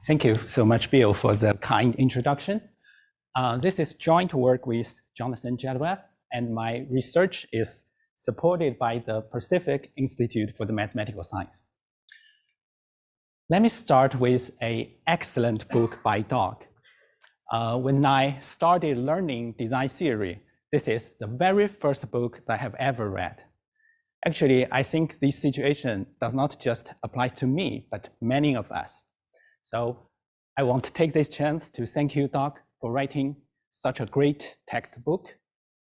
Thank you so much, Bill, for the kind introduction. This is joint work with Jonathan Jadweb, and my research is supported by the Pacific Institute for the Mathematical Science. Let me start with an excellent book by Doug. When I started learning design theory, this is the very first book that I have ever read. Actually, I think this situation does not just apply to me, but many of us. So I want to take this chance to thank you, Doug, for writing such a great textbook,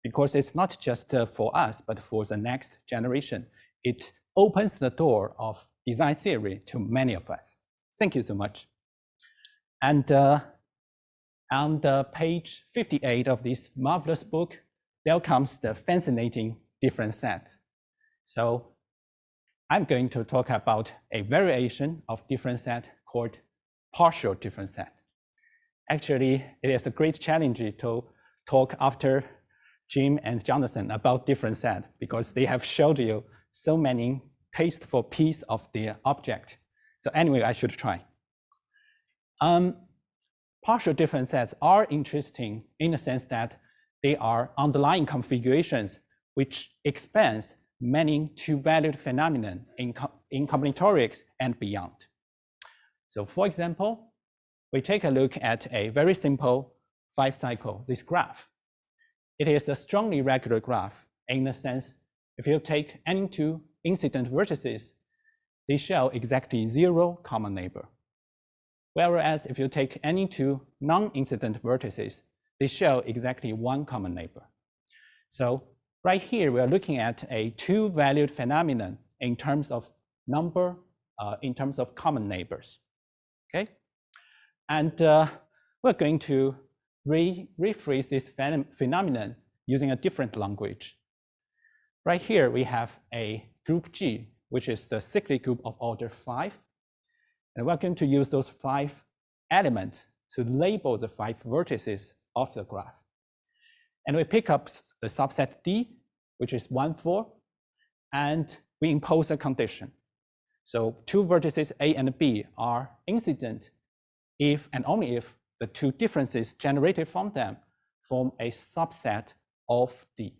because it's not just for us, but for the next generation. It opens the door of design theory to many of us. Thank you so much. And on page 58 of this marvelous book, there comes the fascinating difference sets. So I'm going to talk about a variation of difference set called partial difference set. Actually, it is a great challenge to talk after Jim and Jonathan about difference set, because they have showed you so many tasteful pieces of the object. So anyway, I should try. Partial difference sets are interesting in the sense that they are underlying configurations which expands many two-valued phenomena in combinatorics and beyond. So for example, we take a look at a very simple 5-cycle, this graph. It is a strongly regular graph in the sense, if you take any two incident vertices, they share exactly 0 common neighbor. Whereas if you take any two non-incident vertices, they share exactly 1 common neighbor. So right here, we are looking at a two-valued phenomenon in terms of number, in terms of common neighbors. Okay, and we're going to rephrase this phenomenon using a different language. Right here, we have a group G, which is the cyclic group of order 5. And we're going to use those 5 elements to label the 5 vertices of the graph. And we pick up the subset D, which is 1, 4, and we impose a condition. So 2 vertices A and B are incident if and only if the 2 differences generated from them form a subset of D.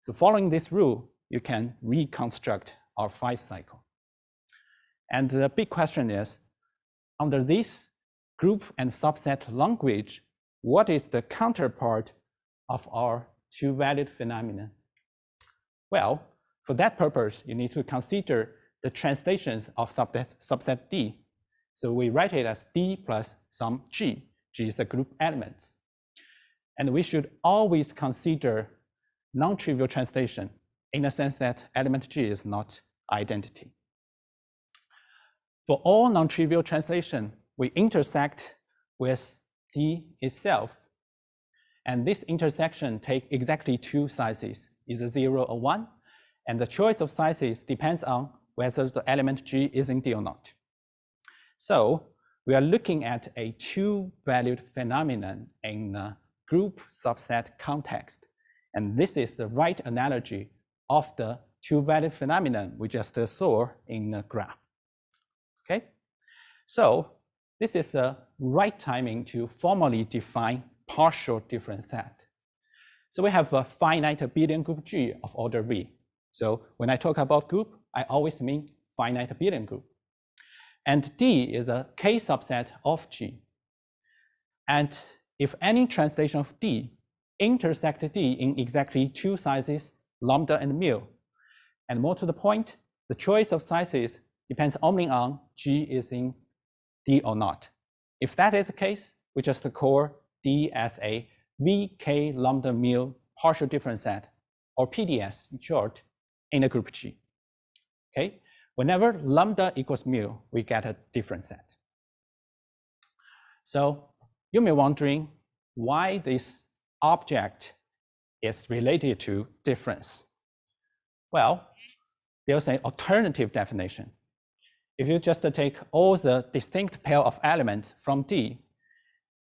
So following this rule, you can reconstruct our 5-cycle. And the big question is, under this group and subset language, what is the counterpart of our two-valued phenomenon? Well, for that purpose, you need to consider the translations of subset D. So we write it as D plus some G. G is the group elements. And we should always consider non-trivial translation in the sense that element G is not identity. For all non-trivial translation, we intersect with D itself. And this intersection takes exactly 2 sizes, either 0 or 1. And the choice of sizes depends on whether the element G is in D or not. So we are looking at a two-valued phenomenon in a group subset context. And this is the right analogy of the two-valued phenomenon we just saw in the graph. Okay, so this is the right timing to formally define partial difference set. So we have a finite abelian group G of order V. So when I talk about group, I always mean finite abelian group. And D is a K subset of G. And if any translation of D intersect D in exactly 2 sizes, lambda and mu, and more to the point, the choice of sizes depends only on G is in D or not. If that is the case, we just call D as a VK lambda mu partial difference set, or PDS in short, in a group G. Okay, whenever lambda equals mu, we get a difference set. So you may be wondering why this object is related to difference. Well, there's an alternative definition. If you just take all the distinct pair of elements from D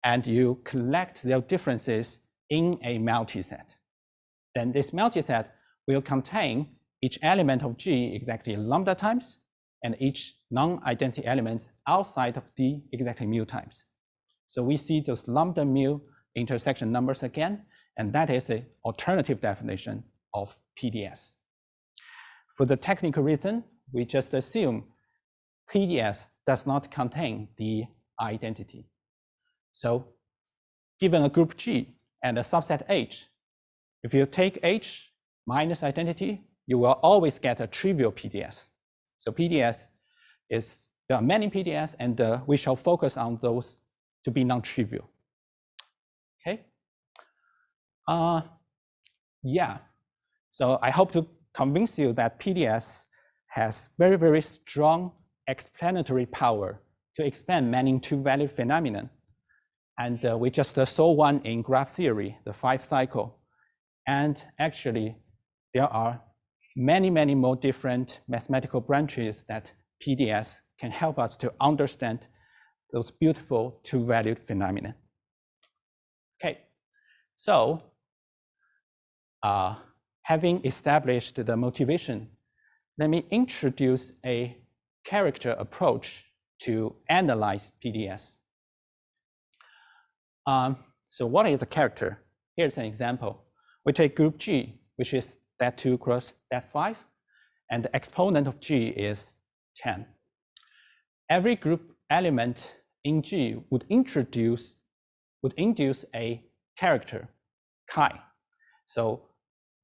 and you collect their differences in a multiset, then this multiset will contain each element of G exactly lambda times and each non-identity element outside of D exactly mu times. So we see those lambda mu intersection numbers again, and that is an alternative definition of PDS. For the technical reason, we just assume PDS does not contain the identity. So given a group G and a subset H, if you take H minus identity, you will always get a trivial PDS. So PDS is, there are many PDS, and we shall focus on those to be non-trivial. Okay. Yeah. So I hope to convince you that PDS has very, very strong explanatory power to expand many two-valued phenomenon. And we just saw one in graph theory, the 5 cycle. And actually, there are many, many more different mathematical branches that PDS can help us to understand those beautiful two-valued phenomena. Okay, so having established the motivation, let me introduce a character approach to analyze PDS. So what is a character? Here's an example. We take group G, which is that 2 cross that 5, and the exponent of G is 10. Every group element in G would induce a character chi. So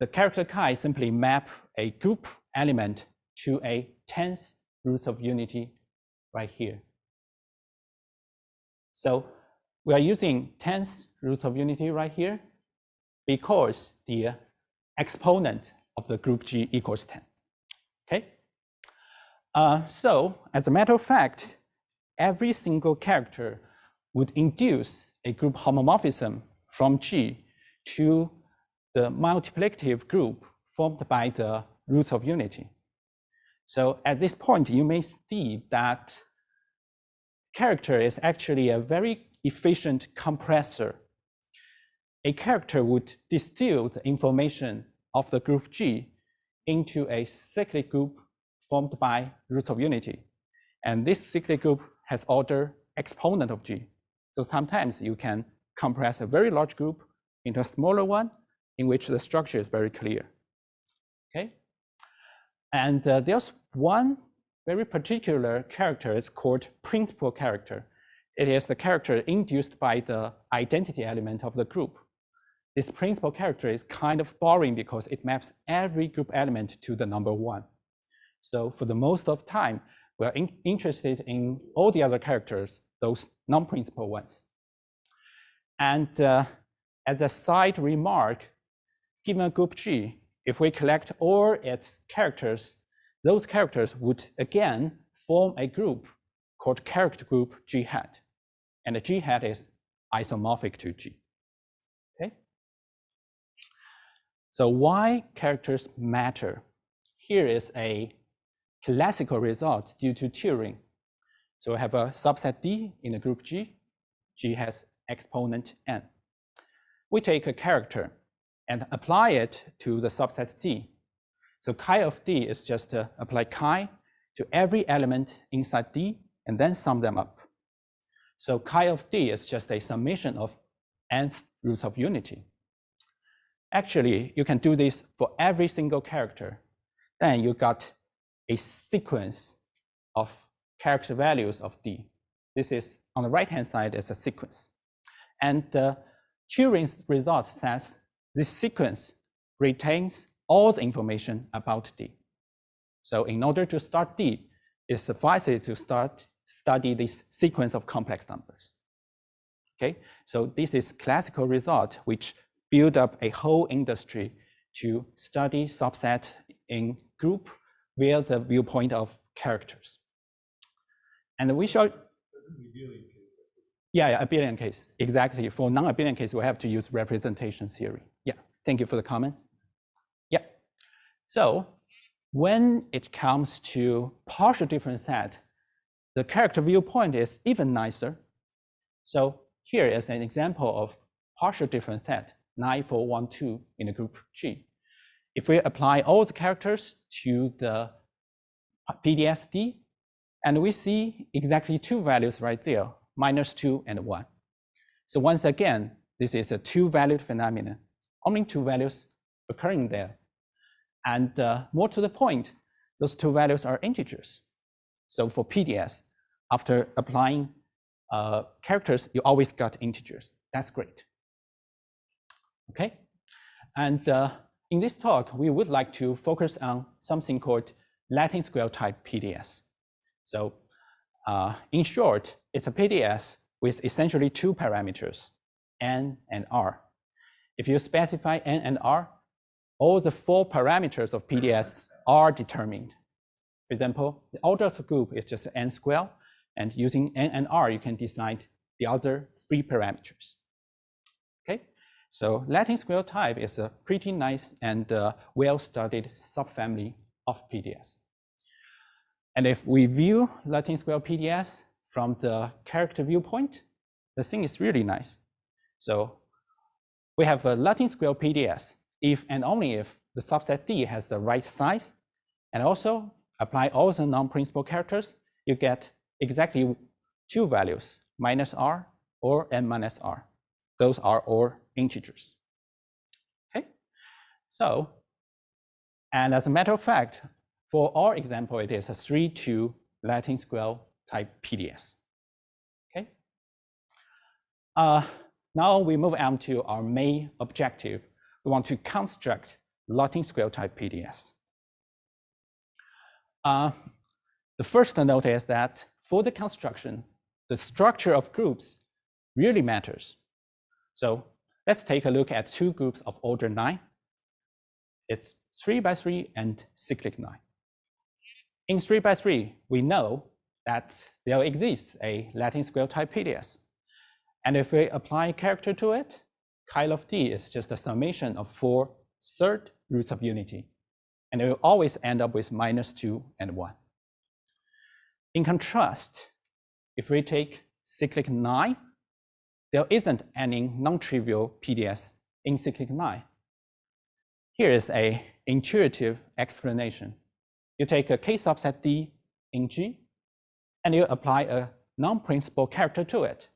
the character chi simply map a group element to a 10th root of unity right here. So we are using 10th root of unity right here because the exponent of the group G equals 10. Okay. So as a matter of fact, every single character would induce a group homomorphism from G to the multiplicative group formed by the roots of unity. So at this point, you may see that character is actually a very efficient compressor. A character would distill the information of the group G into a cyclic group formed by roots of unity. And this cyclic group has order exponent of G. So sometimes you can compress a very large group into a smaller one in which the structure is very clear. Okay. And there's one very particular character. It's called principal character. It is the character induced by the identity element of the group. This principal character is kind of boring because it maps every group element to the number 1. So for the most of time, we're interested in all the other characters, those non-principal ones. And as a side remark, given a group G, if we collect all its characters, those characters would again form a group called character group G hat. And the G hat is isomorphic to G. Okay. So why characters matter? Here is a classical result due to Turing. So we have a subset D in the group G. G has exponent n. We take a character and apply it to the subset D. So chi of D is just to apply chi to every element inside D and then sum them up. So chi of D is just a summation of nth roots of unity. Actually, you can do this for every single character. Then you got a sequence of character values of D. This is on the right-hand side is a sequence. And Turing's result says this sequence retains all the information about D. So in order to start D, it suffices to study this sequence of complex numbers. Okay, so this is classical result which build up a whole industry to study subset in group via the viewpoint of characters. And we shall, yeah, abelian case, exactly. For non-abelian case, we have to use representation theory. Yeah, thank you for the comment. Yeah, so when it comes to partial difference set, the character viewpoint is even nicer. So here is an example of partial difference set 9412 in the group G. If we apply all the characters to the PDS D, And we see exactly two values right there, -2 and 1. So once again, this is a two-valued phenomenon, only two values occurring there. And more to the point, those two values are integers. So for PDS, after applying characters, you always got integers. That's great. Okay, and in this talk, we would like to focus on something called Latin Sql Type PDS. So in short, it's a PDS with essentially two parameters, n and r. If you specify n and r, all the four parameters of PDS are determined. For example, the order of the group is just n square, and using n and r, you can decide the other three parameters. Okay, so Latin Sql Type is a pretty nice and well-studied subfamily of PDS. And if we view Latin Sql PDS from the character viewpoint, the thing is really nice. So we have a Latin Sql PDS if and only if the subset D has the right size, and also apply all the non-principal characters, you get exactly two values, -r or n-r. Those are all integers. Okay, so, and as a matter of fact, for our example, it is a 3-2 Latin Sql Type PDS. Okay, now we move on to our main objective. We want to construct Latin Sql Type PDS. The first note is that for the construction, the structure of groups really matters. So let's take a look at two groups of order 9. It's 3x3 and cyclic 9. In 3x3, we know that there exists a Latin Sql Type PDS. And if we apply character to it, Chi of D is just a summation of 4 third roots of unity. And it will always end up with -2 and 1. In contrast, if we take cyclic 9, there isn't any non-trivial PDS in cyclic 9. Here is an intuitive explanation. You take a K subset D in G, and you apply a non-principal character to it.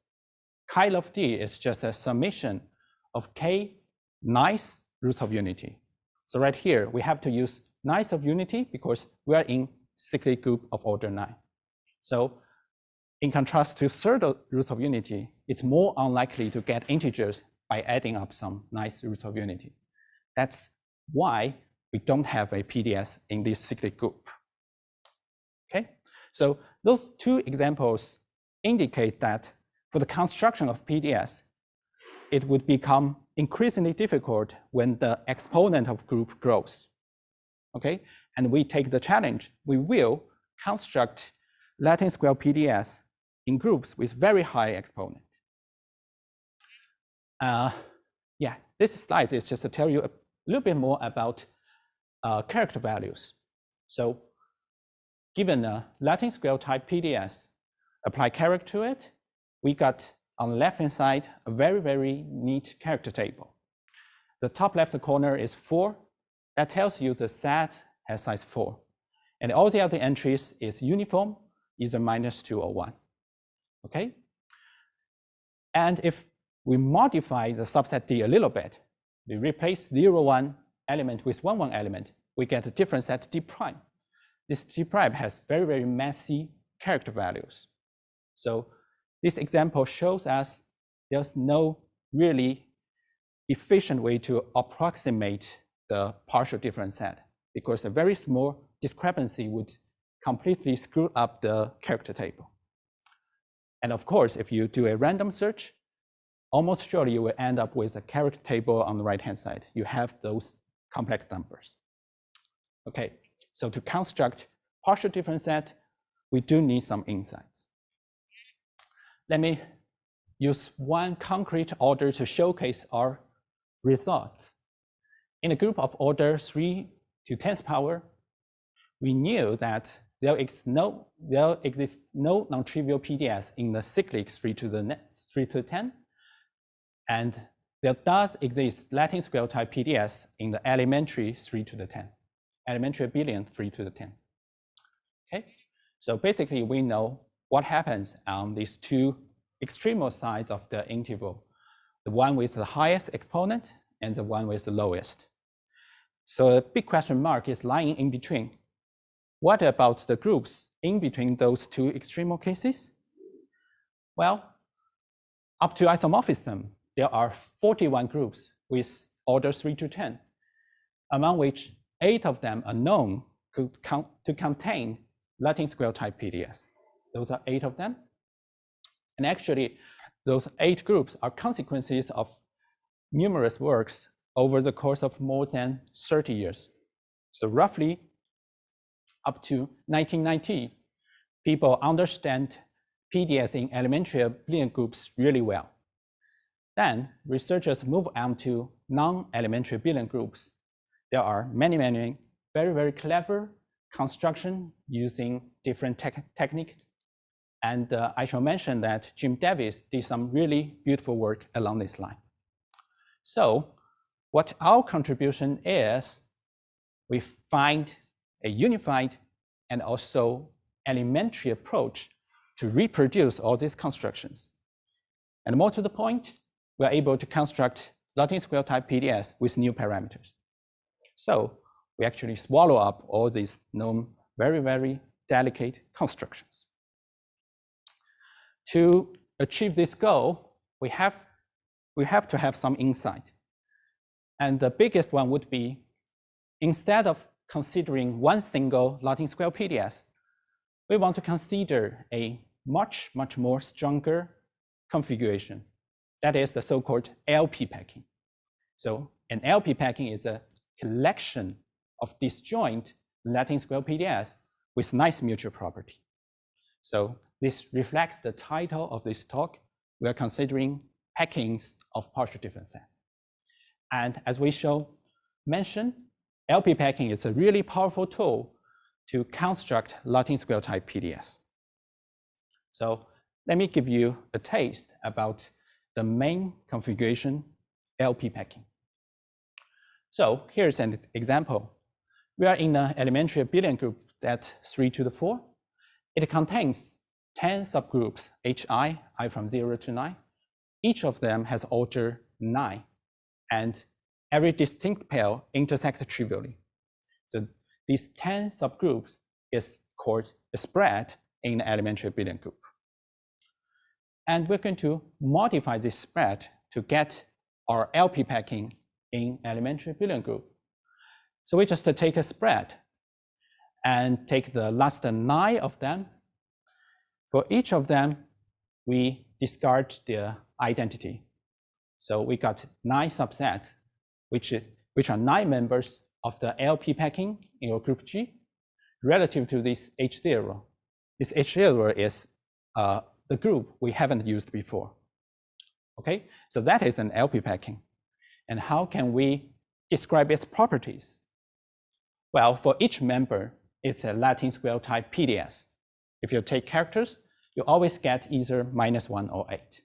Chi of D is just a summation of K nice roots of unity. So right here, we have to use nice of unity because we are in cyclic group of order 9. So in contrast to third roots of unity, it's more unlikely to get integers by adding up some nice roots of unity. That's why we don't have a PDS in this cyclic group. Okay, so those two examples indicate that for the construction of PDS, it would become increasingly difficult when the exponent of group grows. Okay, and we take the challenge. We will construct Latin Sql PDS in groups with very high exponent. Yeah, this slide is just to tell you a little bit more about character values. So given a Latin Sql Type PDS, apply character to it, we got on the left-hand side a very, very neat character table. The top left corner is 4. That tells you the set has size 4. And all the other entries is uniform, either -2 or 1. Okay? And if we modify the subset D a little bit, we replace 0, 1 element with 1, 1 element, we get a different set D prime. This D prime has very, very messy character values. So this example shows us there's no really efficient way to approximate the partial difference set because a very small discrepancy would completely screw up the character table. And of course, if you do a random search, almost surely you will end up with a character table on the right-hand side. You have those complex numbers. Okay, so to construct partial difference set, we do need some insights. Let me use one concrete order to showcase our results. In a group of order 3 to 10th power, we knew that there exists no non-trivial PDS in the cyclic 3 to 10, and there does exist Latin Sql Type PDS in the elementary 3 to the 10, elementary abelian 3 to the 10. Okay, So basically, we know what happens on these two extreme sides of the interval, the one with the highest exponent and the one with the lowest. So a big question mark is lying in between. What about the groups in between those two extreme cases? Well, up to isomorphism, there are 41 groups with order 3 to 10, among which 8 of them are known to contain Latin Sql Type Pds. Those are 8 of them. And actually, those 8 groups are consequences of numerous works over the course of more than 30 years. So roughly up to 1990, people understand PDS in elementary abelian groups really well. Then researchers move on to non-elementary abelian groups. There are many very clever construction using different techniques. And I shall mention that Jim Davis did some really beautiful work along this line. So what our contribution is, we find a unified and also elementary approach to reproduce all these constructions. And more to the point, we are able to construct Latin Sql Type Pds with new parameters. So we actually swallow up all these known very delicate constructions. To achieve this goal, we have to have some insight. And the biggest one would be, instead of considering one single Latin Sql Pds, we want to consider a much more stronger configuration. That is the so-called LP packing. So an LP packing is a collection of disjoint Latin Sql Pds with nice mutual property. So this reflects the title of this talk. We are considering packings of partial difference set. And as we shall mention, LP packing is a really powerful tool to construct Latin Sql Type Pds. So let me give you a taste about the main configuration, LP packing. So here's an example. We are in an elementary abelian group that's 3 to the 4. It contains 10 subgroups, hi, I from 0 to 9. Each of them has order 9, and every distinct pair intersect trivially. So these 10 subgroups is called a spread in the elementary abelian group. And we're going to modify this spread to get our LP packing in elementary abelian group. So we just take a spread and take the last 9 of them. For each of them, we discard their identity. So we got 9 subsets, which are 9 members of the LP packing in your group G, relative to this H0. This H0 is the group we haven't used before. Okay, so that is an LP packing. And how can we describe its properties? Well, for each member, it's a Latin Sql Type Pds. If you take characters, you always get either -1 or 8.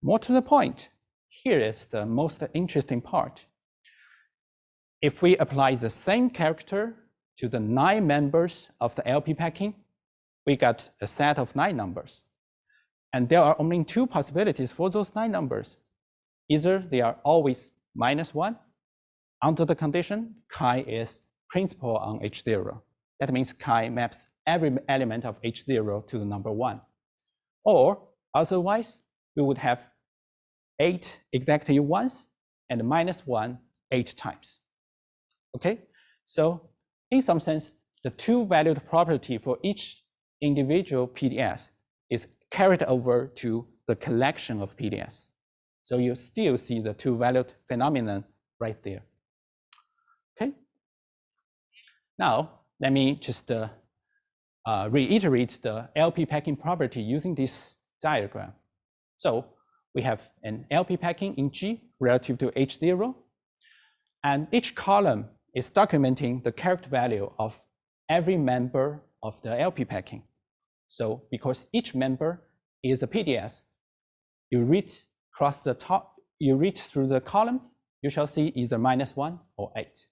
More to the point, here is the most interesting part. If we apply the same character to the 9 members of the LP packing, we got a set of 9 numbers. And there are only 2 possibilities for those 9 numbers. Either they are always -1, under the condition chi is principal on H0. That means chi maps every element of H0 to the number 1. Or otherwise, we would have 8 exactly once and -1 8 times. Okay, so in some sense, the 2-valued property for each individual PDS is carried over to the collection of PDS. So you still see the 2-valued phenomenon right there. Okay. Now, let me just reiterate the LP packing property using this diagram. So we have an LP packing in G relative to H0, and each column is documenting the character value of every member of the LP packing. So because each member is a PDS, you read across the top, you read through the columns, you shall see either -1 or 8.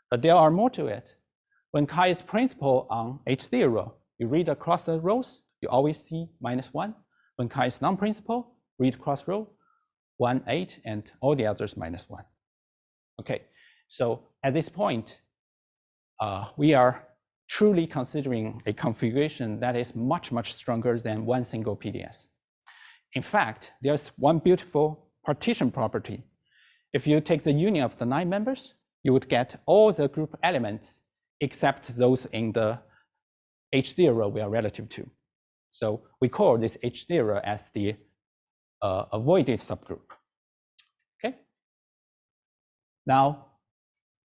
But there are more to it. When chi is principal on H0, you read across the rows, you always see -1. When chi is non-principal, read across row, 1, 8, and all the others -1. Okay, so at this point, we are truly considering a configuration that is much, much stronger than one single PDS. In fact, there's one beautiful partition property. If you take the union of the 9 members, you would get all the group elements except those in the H0 we are relative to. So we call this H0 as the avoided subgroup. Okay. Now,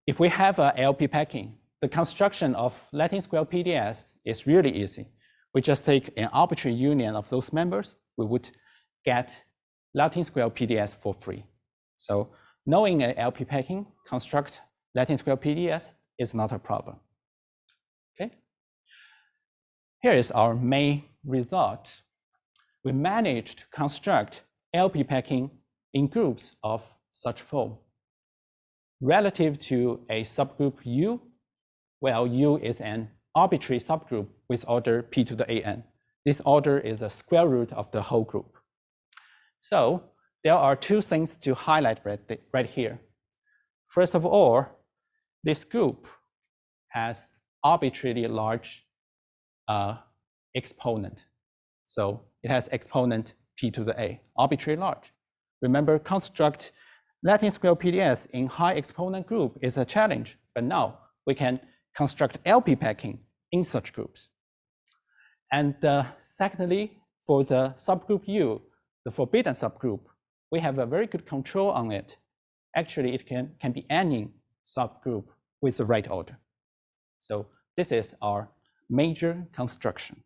if we have a LP packing, the construction of Latin Sql PDS is really easy. We just take an arbitrary union of those members. We would get Latin Sql PDS for free. So knowing an LP packing, construct Latin Sql PDS is not a problem. Okay. Here is our main result. We managed to construct LP packing in groups of such form. Relative to a subgroup U, well, U is an arbitrary subgroup with order p to the an. This order is a square root of the whole group. So there are 2 things to highlight right here. First of all, this group has arbitrarily large exponent. So it has exponent p to the a, arbitrarily large. Remember, construct Latin Sql PDS in high exponent group is a challenge, but now we can construct LP packing in such groups. And secondly, for the subgroup U, the forbidden subgroup, we have a very good control on it. Actually, it can be any subgroup with the right order. So this is our major construction.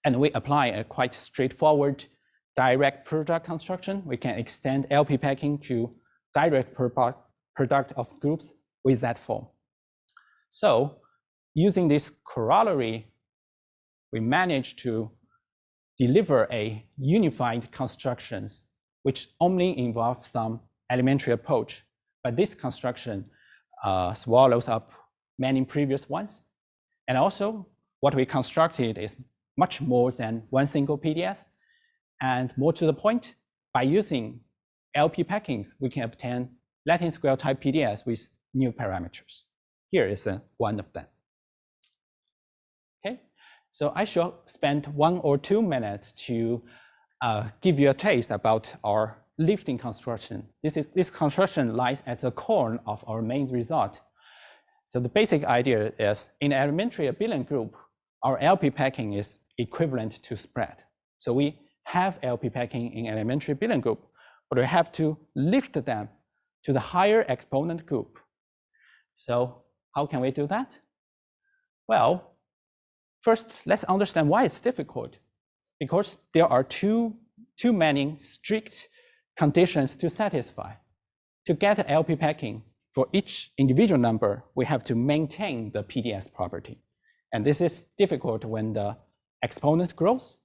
And we apply a quite straightforward direct product construction. We can extend LP packing to direct product of groups with that form. So using this corollary, we managed to deliver a unified constructions which only involves some elementary approach. But this construction swallows up many previous ones. And also what we constructed is much more than one single PDS. And more to the point, by using LP packings, we can obtain Latin Sql Type Pds with new parameters. Here is one of them. Okay, so I shall spend 1 or 2 minutes to give you a taste about our lifting construction. This construction lies at the core of our main result. So the basic idea is in elementary abelian group, our LP packing is equivalent to spread. So we have LP packing in elementary abelian group, but we have to lift them to the higher exponent group. So how can we do that? Well, first, let's understand why it's difficult. Because there are too many strict conditions to satisfy. To get LP packing for each individual number, we have to maintain the PDS property. And this is difficult when the exponent grows.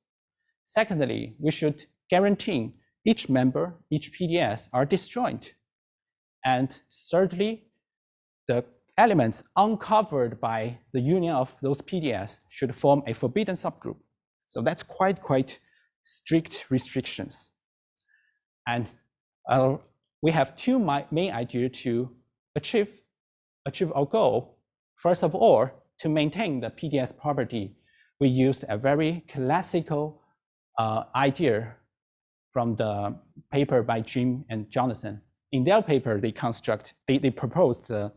Secondly, we should guarantee each member, each PDS are disjoint. And thirdly, the elements uncovered by the union of those PDS should form a forbidden subgroup. So that's quite strict restrictions. And we have 2 main ideas to achieve our goal. First of all, to maintain the PDS property, we used a very classical idea from the paper by Jim and Jonathan. In their paper, they proposed the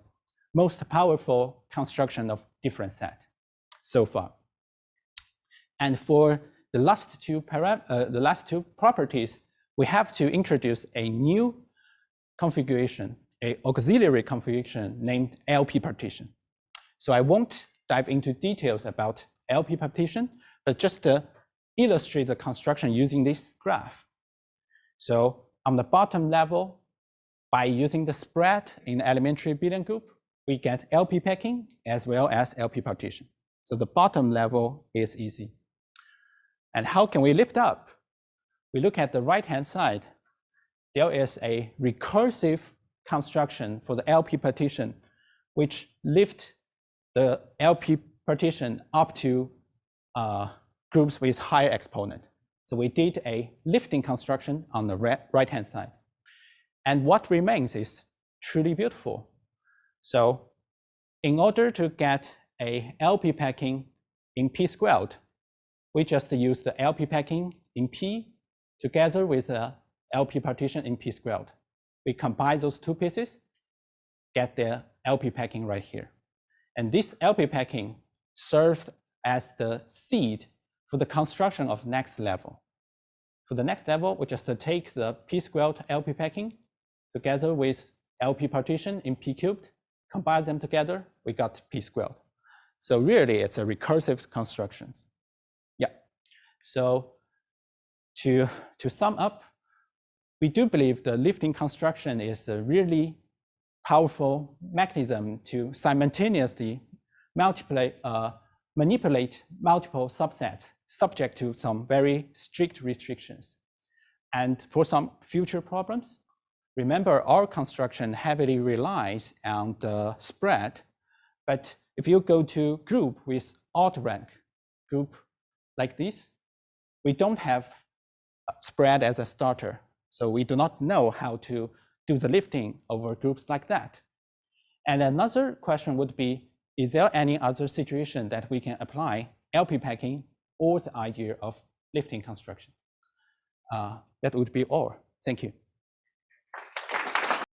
most powerful construction of different set so far. And for the last two properties, we have to introduce a new configuration, an auxiliary configuration named LP partition. So I won't dive into details about LP partition, but just to illustrate the construction using this graph. So on the bottom level, by using the spread in the elementary abelian group, we get LP packing as well as LP partition. So the bottom level is easy. And how can we lift up? We look at the right-hand side. There is a recursive construction for the LP partition, which lift the LP partition up to groups with higher exponent. So we did a lifting construction on the right-hand side. And what remains is truly beautiful. So in order to get a LP packing in P squared, we just use the LP packing in P together with the LP partition in P squared. We combine those two pieces, get the LP packing right here. And this LP packing serves as the seed for the construction of next level. For the next level, we just take the P squared LP packing together with LP partition in P cubed, combine them together, we got P squared. So really, it's a recursive construction. Yeah. So to sum up, we do believe the lifting construction is a really powerful mechanism to simultaneously manipulate multiple subsets subject to some very strict restrictions. And for some future problems, remember our construction heavily relies on the spread, but if you go to group with odd rank, group like this, we don't have spread as a starter. So we do not know how to do the lifting over groups like that. And another question would be, is there any other situation that we can apply LP packing or the idea of lifting construction? That would be all. Thank you.